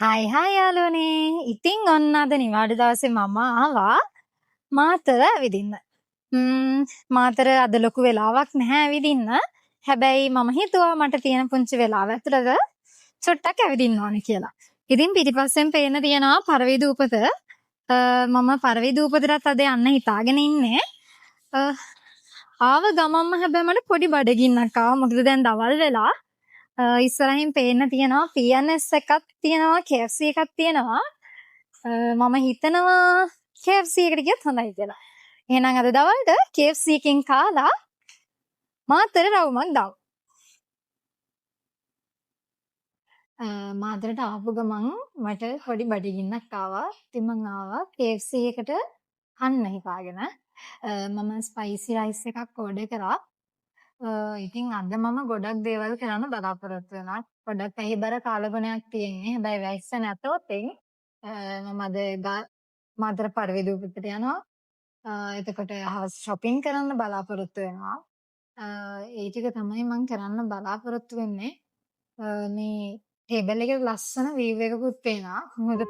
හයි හයි යාළුවනේ. ඉතින් ඔන්න අද නිවාඩු දවසේ මම ආවා මාතර ඇවිදින්න. මාතර අද ලොකු වෙලාවක් නැහැ ඇවිදින්න. හැබැයි මම හිතුවා මට තියෙන පුංචි වෙලාව ඇතුළත චුට්ටක් ඇවිදින්න ඕනේ කියලා. ඉතින් පිටිපස්සෙන් පේන තියෙනවා පරවි දූපත. මම පරවි දූපතට අද යන්න හිතාගෙන ඉන්නේ. ආව ගමම්ම හැබැයි මට පොඩි බඩගින්නක් ආවා. මොකද දැන් දවල් වෙලා ඉස්සරහින් පේන්න තියෙනවා PNS එකක් තියෙනවා KFC එකක් තියෙනවා. මම හිතනවා KFC එකට ගියත් හොඳයි කියලා. එහෙනම් අද දවල්ට KFC එකෙන් කාලා මාතර රවුමක් දාමු. මාතරට ආපු ගමන් මට පොඩි බඩගින්නක් ආවා. ඉතින් මං ආවා KFC එකට කන්න හිතාගෙන. මම ස්පයිසි රයිස් එකක් ඕඩර් කරා. ඉතින් අද මම ගොඩක් දේවල් කරන්න බලාපොරොත්තු වෙනවා. ගොඩක් ඇහිබර කාලගුණයක් තියෙන්නේ. හැබැයි වැස්ස නැතොත් මම අද මාතර පරවි දූපතට යනවා. එතකොට හවස් shopping කරන්න බලාපොරොත්තු වෙනවා. ඒ ටික තමයි මම කරන්න බලාපොරොත්තු වෙන්නේ. මේ ටේබල් එකේ ලස්සන view එකකුත් පේනවා. මොකද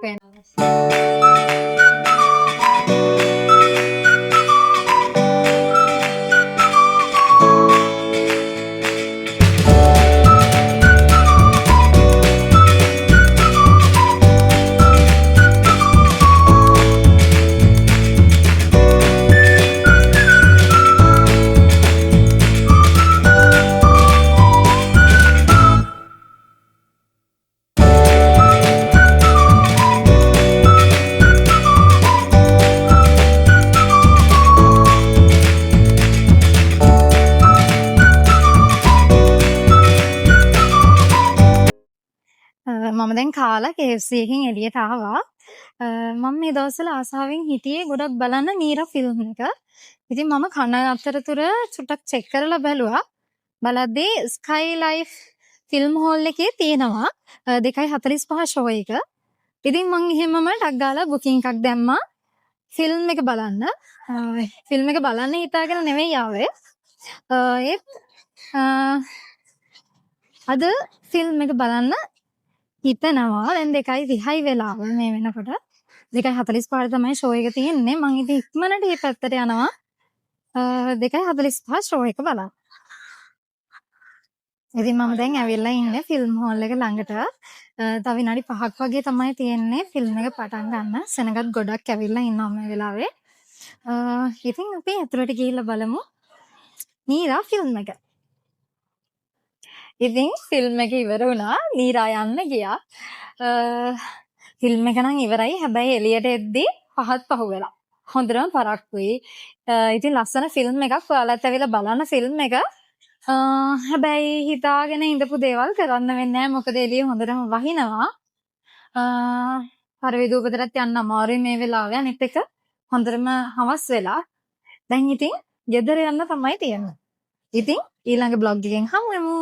මම දැන් කාලා KFC එකෙන් එළියට ආවා. මම මේ දවස්වල ආසාවෙන් හිටියේ ගොඩක් බලන්න නීරා ෆිල්ම් එක. ඉතින් මම කන අතරතුර චුට්ටක් චෙක් කරලා බැලුවා. බලද්දී Sky Life ෆිල්ම් හෝල් එකේ තියෙනවා 2:45 ෂෝ එක. ඉතින් මං එහෙමම ටක් ගාලා බුකින් එකක් දැම්මා ෆිල්ම් එක බලන්න. ෆිල්ම් එක බලන්න හිතාගෙන නෙවෙයි ආවේ. අද ෆිල්ම් එක බලන්න හිතනවා. දැන් 2:30 වෙලාව මේ වෙනකොට. 2:45 තමයි ෂෝ එක තියෙන්නේ. මං ඉතින් ඉක්මනට මේ පැත්තට යනවා. 2:45 ෂෝ එක බලන්න. ඉතින් මම දැන් ඇවිල්ලා ඉන්නේ ෆිල්ම් හෝල් එක ළඟට. තව විනාඩි 5ක් වගේ තමයි තියෙන්නේ ෆිල්ම් එක පටන් ගන්න. සෙනගත් ගොඩක් ඇවිල්ලා ඉන්නවා මේ වෙලාවේ. ඉතින් අපි ඇතුළට ගිහිල්ලා බලමු නීරා ෆිල්ම් එක. ඉතින් ෆිල්ම් එක ඉවර වුණා. නීරා යන්න ගියා. ෆිල්ම් එක නම් ඉවරයි. හැබැයි එළියට එද්දී පහත් පහුවෙලා. හොඳටම පරක්කුයි. ඉතින් ලස්සන ෆිල්ම් එකක්. ඔයාලත් ඇවිල්ලා බලන්න ෆිල්ම් එක. හැබැයි හිතාගෙන ඉඳපු දේවල් කරන්න වෙන්නේ නැහැ. මොකද එළිය හොඳටම වහිනවා. පරවි දූපතටත් යන්න අමාරුයි මේ වෙලාවේ. අනිත් එක හොඳටම හවස් වෙලා. දැන් ඉතින් ගෙදර යන්න තමයි තියෙන්නේ. ඉතින් ඊළඟ බ්ලොග් එකෙන් හමු වෙමු.